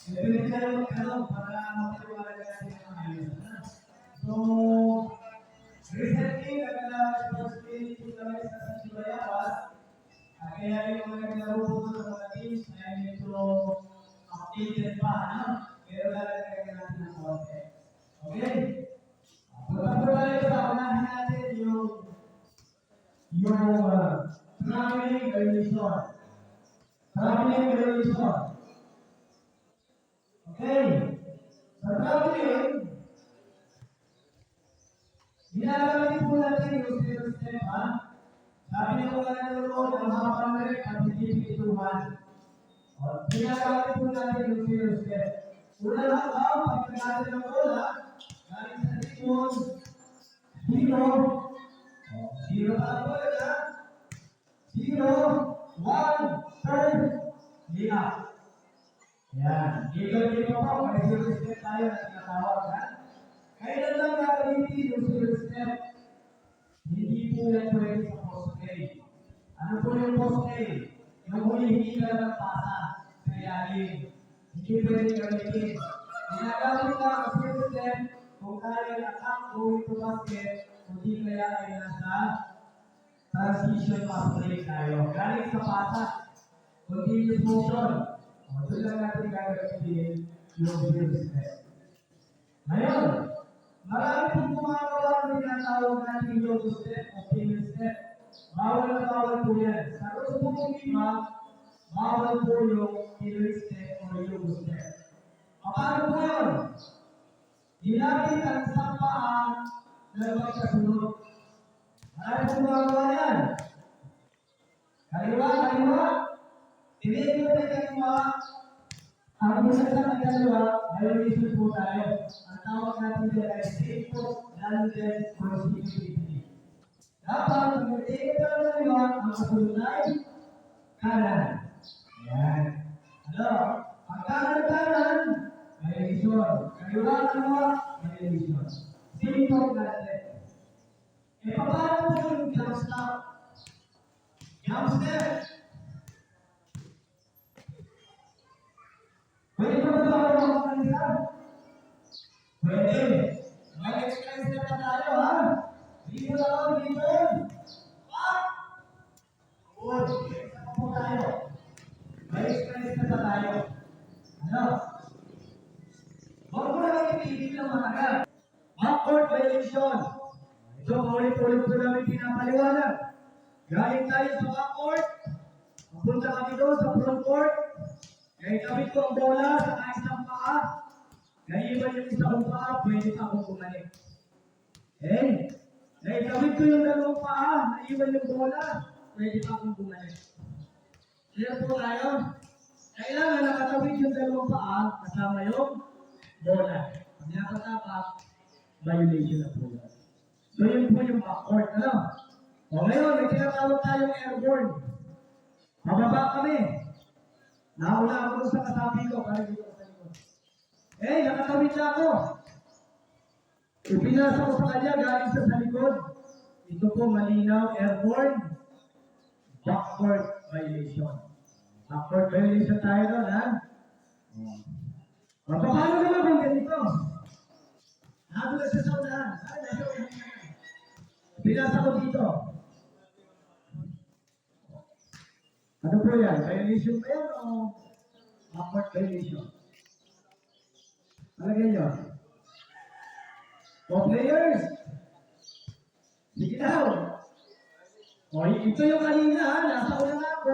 Pwede tayo magtanong para mapaliwanag natin ang ayos. So, recently, nagkala first day kami sa Sibayabas. Kaya yung mga naglaro po sa mga teams ay medyo updated pa, ano? Pero lalagyan natin ng konti. Okay? Pagpapalala sa unahin natin yung traveling relation. Traveling relation. Okay? Sa traveling, ginagalit po natin yung step, ha? Sabi niyo wala nanonood, ang hapang na rin at hindi pinituhan. Ginagalit po natin yung step. Una lang daw, pagkagalit ng bola, galing sa likod, zero. Zero pa ang bola, ha? Zero, one, turn, liap. Yan. Dito po, may zero step tayo na tinatawag, ha? Kailan lang gagamitin yung zero step? Hindi po yan pwede sa post-play. Ano po yung post-play? Yung huli-hili ka ng pasa sa ilalim. Hindi pwede gamitin. Ginagamit ka ang zero step kung kaya attack going to basket, hindi kaya ay nasa transition pass-play tayo. Galing sa pasa, continuous motion. Doon lang natin gagamitin yung zero step. Ngayon, marami pong gumagawa ng tinatawag natin yung step o payment step. Bawal na bawal po yan. Sa gusto pong iba, bawal po yung payment step o yung step. Paano po yun? Ginamit ang isang paa na magkasunod. Marami pong gumagawa yan. Kaliwa. Tinigil na kaliwa. Ang isa sa kaliwa, violation po tayo. Ang tawag natin dyan ay state-post landed prosecutivity. Dapat, kung tinigil na kaliwa, ang kasunod ay kanan. Ayan. Ano? Ang kanan, violation. Kaliwa, violation. State-post landed. Paano po yung jump stop? Jump step. Pwede ba ba ako makakalisa? Pwede. Mag-express na pa tayo, ha? Dito na ako, dito. Good. Express po tayo. Mag-express na pa tayo. Ano? Huwag mo naman itigil ng matagal. Backcourt violation. Ito, ulit-ulit po namin pinapaliwanag. Galing tayo sa backcourt. Mapunta kami doon sa frontcourt. Kaya gamit ko ang bola sa isang paa. Kaya iba yung isang paa, pwede pa akong bumalik. Kaya gamit ko yung dalawang paa, naiwan yung bola, pwede pa akong bumalik. Clear po tayo? Kailangan nakatawid yung dalawang paa, kasama yung bola. Pag nakatapak, violation na po yun. So yun po yung backcourt, ano? O ngayon, may tinatawag tayong airborne. Mababa kami. Nauna ako sa kasabi ko, para dito sa likod. Nakatawid na ako. Ipinasa ko sa kanya, galing sa likod. Ito po malinaw, airborne, backcourt violation. Backcourt violation tayo doon, ha? Paano naman kung ganito? Nadulas sa saunahan. Pinasa ko dito. Ano po yan? Violation ba yan o backcourt violation? Malagyan nyo. O players! Sige daw! O ito yung kanina ha, nasa una na ako.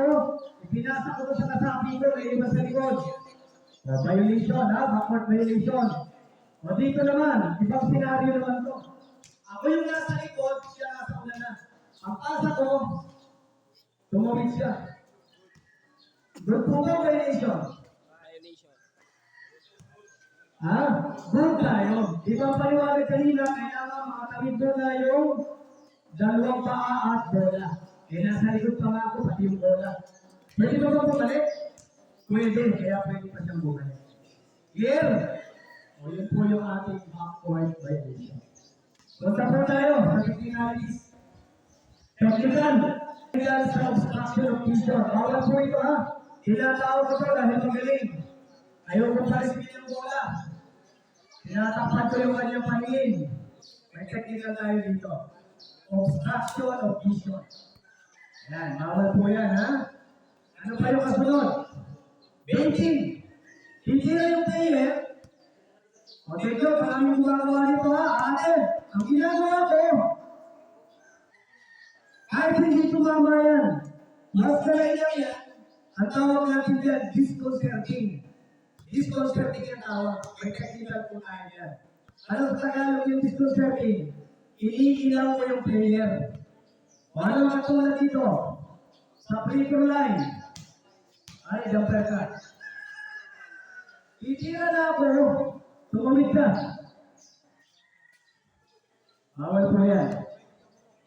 Ipinasa ko sa kasabi ko, may iba sa likod. O violation ha, backcourt violation. O dito naman, ibang senaryo naman to. Ako yung nasa likod, siya nasa una na. Ang pasa ko, tumawid siya. Good po ba violation? Good tayo. Di ba paliwanag kanina, kailangan makatawid doon na yung dalawang paa at bola. Nasa likod pa nga ako, pati yung bola. Pwede ba ba bumalik? Pwede, kaya pwede pa siyang bumalik. Clear? O yun po yung ating backcourt violation. Punta po tayo sa technicalities. Technical. Technical sa obstruction of vision. Bawal po ito ha. Tinatawag ko ito dahil magaling. Ayoko pa rin ng bola. Tinatapat ko yung kanyang pangin. May technical tayo dito. Obstruction of vision. Yan, bawal po yan, ha? Ano pa yung kasunod? Benching. Titira yung player. O dito, maraming gumagawa nito, ha? Ate, ang ginagawa ko, kahit hindi tumama yan, basta na yan, ang tawag natin yan, disconcerting. Disconcerting yung tawag. May technical po tayo yan. Ano sa Tagalog yung disconcerting? Iniilaw mo yung player. O ano katulad dito? Sa free throw line. Ay, jumper ka. Titira na ako. Tumamit ka. Bawal po yan.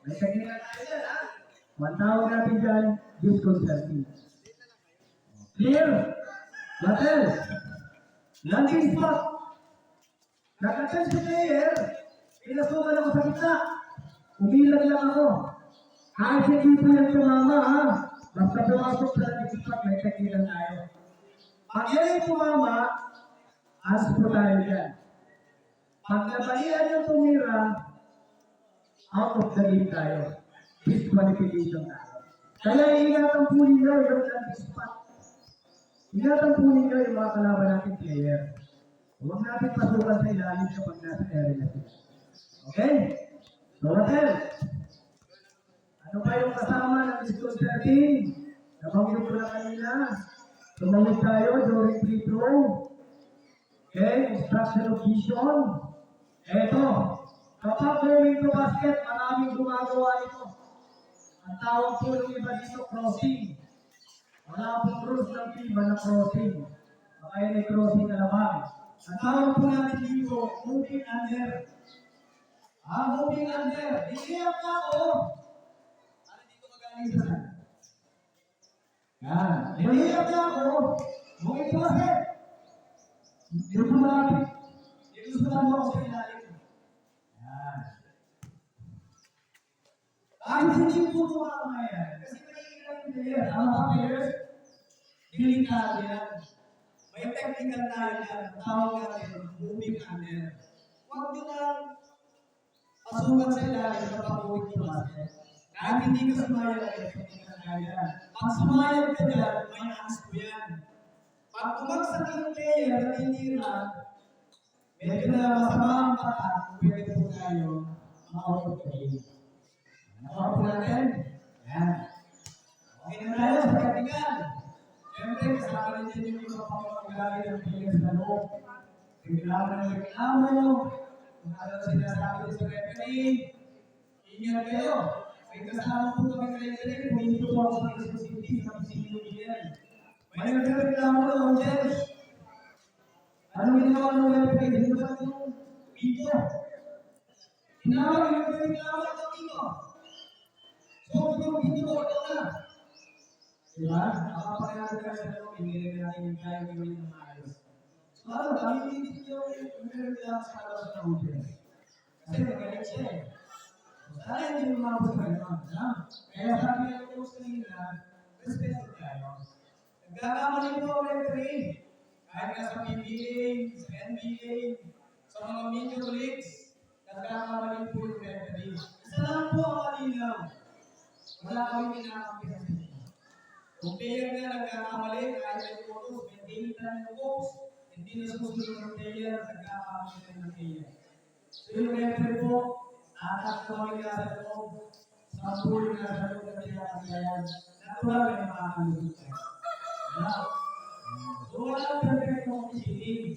May technical tayo yan, ha? Matawag natin dyan, disconcerting. Clear? Battle. Landing spot. Nakatel si player. Pinasukan ako sa gitna. Umilag lang ako. Kahit hindi po yan tumama, ha? Basta pumasok sa landing spot, may technical tayo. Pag yan ay tumama, as po tayo dyan. Pag nabalian yung tumira, out of the game tayo. Disqualification tayo. Kaya ingatan po ninyo yung landing spot. Ingatan po ninyo yung mga kalaban natin player. Huwag natin pasukan sa ilalim kapag nasa area natin. Okay? So what else? Ano pa yung kasama ng disconcerting? Nabanggit ko na kanina. Tumawid tayo during free throw. Okay? Obstruction of vision. Eto. Kapag going to basket, maraming gumagawa ito. Ang tawag po ng iba dito, crossing. Wala pong rules ng FIBA na crossing. Baka yan ay crossing na naman. Ang tawag po natin dito, moving under. Moving under. Iiyak na ako. Ano dito magaling sa sana? Yan. Iiyak na ako. Moving basket. Dito malapit. Dito sa mo ako sa ilalim. Yan. Kahit hindi po tumama yan. Kasi naiiyak yung player. Ang mga players, delikado yan. May technical tayo yan. Ang tawag natin, moving under. Huwag nyo lang pasukan sa ilalim kapag moving to basket. Kahit hindi ka sumayag, may technical tayo yan. Pag sumayag ka dyan, may hands ko yan. Pag umagsak yung player na tinira, medyo na masama ang patak, pwede po tayo ma-out of the game. Nakuha po natin? Yan. Okay na tayo sa technical. Siyempre, kasama rin din yung mga pamamagali ng players na loob. Reklamo ng reklamo. Kung ano sinasabi sa referee. Ingat kayo. May kasama po kami referee. Kung hindi po ako sa responsibility sa pagsinulihan. May nagreklamo ng Jens. Anong ginawa ng referee? Hindi ba yung video? Tinawag yung reklamo ng video. So, yung video ko na. Diba? Nakapagkakita ka sa loob, hindi natin yung kaya gawin ng maayos. So, ano, kami hindi nyo yung lang sa kalas na hotel. Kasi magaling siya eh. So, sana hindi mo mabot ka naman. Kaya sabi nga yung post kanina, respected tayo. Nagkakamali po ang referee. Kahit nga sa PBA, sa NBA, sa mga major leagues, nagkakamali po yung referee. Isa lang po ang malinaw. Wala kami kinakampi sa sila. Kung player na nagkakamali, kahit ay photos, maintain na ng box, hindi na susunod ng player, nagkakamali na ng player. So yung referee po, nakakawin na sa loob, sampul na sa loob na pinakagayan, natural na yung makakalusot tayo. So walang perfect compositing.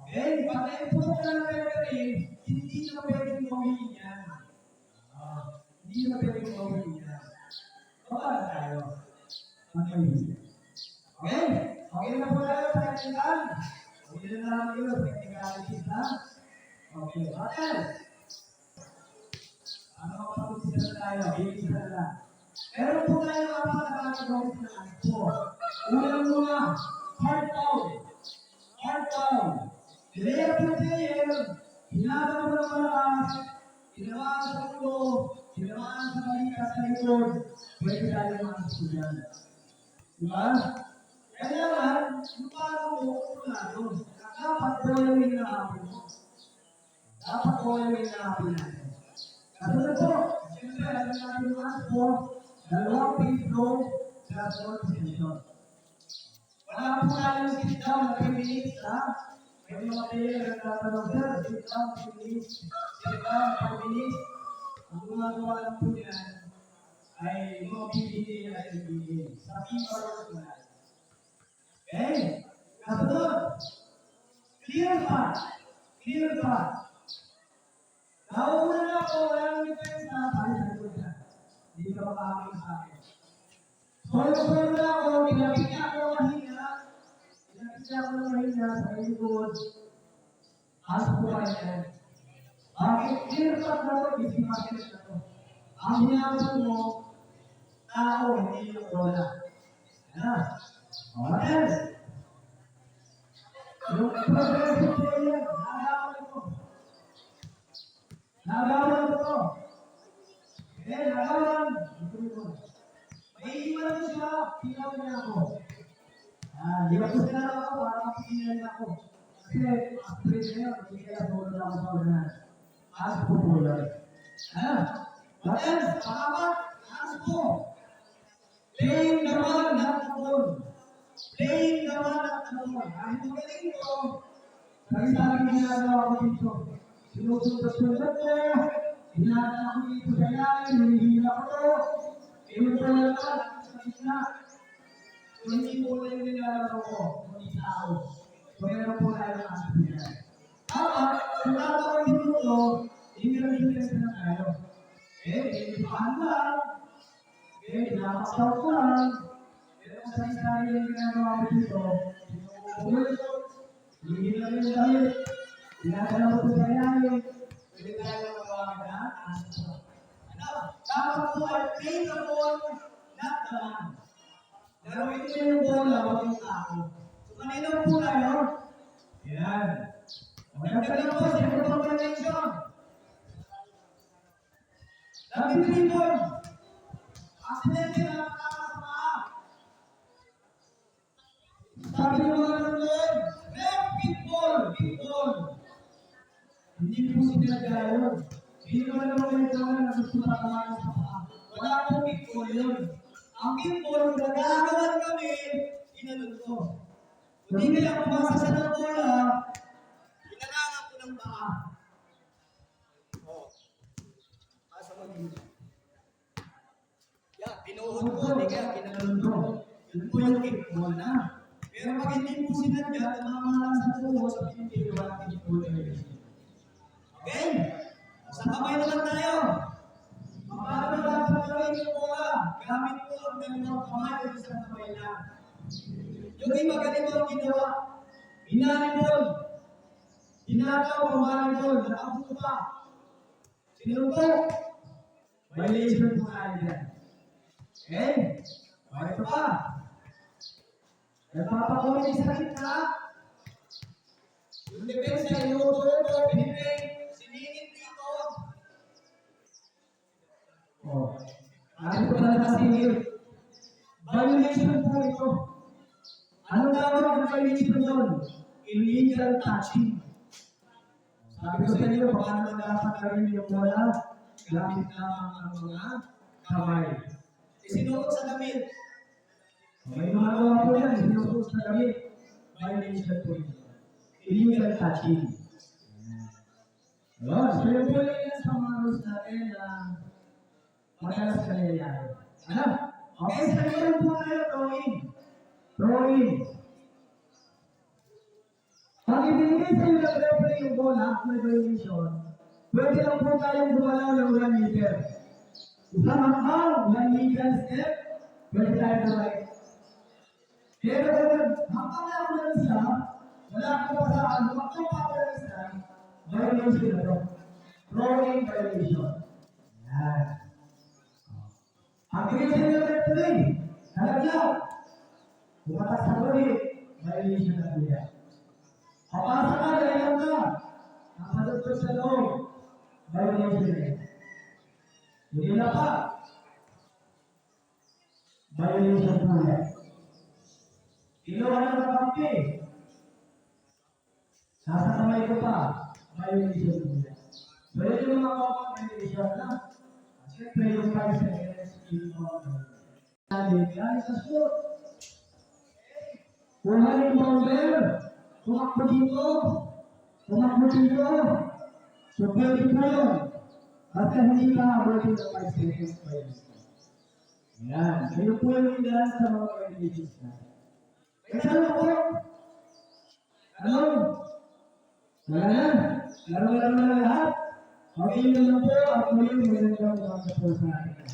Okay? Pag na-import ka ng referee, hindi na pwedeng gawin yan. Hindi na pwedeng gawin yan. Baka tayo. Okay? Okay na po tayo sa technical. Okay na naman yun sa technicalities na. Okay, hotel. Ano kapag-sila tayo? Bigis na lang. Meron po tayo apat na kakagawin na po. Unang-una, hard foul. Hard foul. Player to player, hinabang mo ng malakas, hinawaan sa ulo, hinawaan sa balikat sa likod, pwede tayo mga estudyante. Diba? Kailangan, yung paano mo, sigurado na dapat following na hapon mo. Dapat following na hapon natin. Kasunod po, siyempre, alam natin yung ask po, dalawang Pedro, Gasol, Session. Wala po tayong sit down na 3 minutes, ha? May mga player na tatanong, sir, sit down 3 minutes, sit down 5 minutes. Ang gumagawa lang po yan ay mga PBA at PBA. Sa FIFA na. Okay? Kasunod, clear pa. Clear pa. Nauna na ako, walang defense na tayo sa likod na. Hindi ka makakakita sa akin. Solo-solo na ako, pinapit niya ako mahina. Pinapit niya ako mahina sa likod. Asa po kayo yan. Bakit clear pa na ito, isipakin na ito. Ang hinapon mo, tao, hindi yung bola. Yan. Okay. Yung progressive player, nagawan ito. Nagawan ito. Okay, nagawan. May iwan ko siya, pinaw niya ako. Iwan ko sila ako, para mapilihan niya ako. Kasi, after niya, hindi kaya bola ako sa unahan. As po bola. What else? Pakapat, as po. Playing the one, not the ball. Playing the one, not the ball. Ang magaling ko, sabi ginagawa ko dito. Sinusundot-sundot ko, hinahatan ako dito sa ilalim, hinihila ko to. Iwan ko lang ito, sa gitna. So, hindi po na yung nilalaro ko, kundi tao. So, meron po tayo ng aspiran. Dapat, kung tatawag dito to, hindi na defense na tayo. Hindi pa lang. Nakakasaw ko lang. Pero kung sa isari yung ginagawa ko dito, hindi lang yung damit. Tinatala ko sa ilalim. Pwede tayo na magawagin na. Dapat po ay play the ball, not the man. Laruin ko yung bola, huwag yung tao. So, kanina po tayo. Yan. Magandang po sa information. Sabi ko po, accidente na nakakasama. Sabi ko mga nanonood, big ball. Hindi po sinagayon. Hindi ko naman ito na gusto na kamain sa paa. Wala po big ball yun. Ang big ball, nagagawan kami, inanod ko. Kung hindi kaya pumasa sa ng bola, inanangan ko ng paa. Asa mo dito? Yan, pinuhod ko, hindi kaya kinalun ko. Yun po yung big ball na. Pero pag hindi po sinadya, tumama lang sa buho sa pinipili, wala big ball na. Okay? Sa kamay naman tayo. Paano na dapat gawin yung bola? Gamit po ang dalawang kamay o isang kamay lang. Yung iba ganito ang ginawa. Hinanibol. Hinataw ang volleyball. Nakabuto pa. Sinuntok. Violation po tayo dyan. Okay? Ito pa. Nagpapakulit sa gitna. Yung depensa, inututo, pinipay. Ano po talaga singil? Violation po ito. Ano tawag ang violation doon? Illegal touching. Sabi ko sa inyo, paano dapat gawin yung bola? Gamit lamang ang mga kamay. Isinuot sa damit. May mga gawa po yan, isinuot sa damit. Violation po ito. Illegal touching. So yung po yan sa mga rules natin na madalas ka nangyayari. Okay, sa ito po tayo, throwing. Pag ibigay sa iyo ng referee yung bola, may violation, pwede lang po tayong gumalaw ng 1 meter. Isang hanggang 1 meter step, pwede tayo na right. Pero kung hanggang na ako ng isa, wala akong pasaan, makapag ako ng isa, violation na ito. Throwing violation. Yan. Ang bigay sa iyo ng referee, nalagyan. Bumatas sa ulit, violation na po yan. Papasa ka, dahil ka. Nakasadot sa loob. Violation na. Hindi na pa. Violation po yan. Inuha na ng kampi. Nasa kamay ko pa, violation po yan. So yun yung mga common violation na. Siyempre yung 5 seconds in on. Dahil sa shoot. Kuha yung bomber. Tumakbo dito. Tumakbo dito. So pwede po yun. Basta hindi ka abutin ng 5 seconds violation. Yan. Ayun po yung ilan sa mga violations na. Kasi ano po? Ano? Wala na. Laro-laro na lahat. Okay, yun lang po. At muli, magandang umaga po sa akin.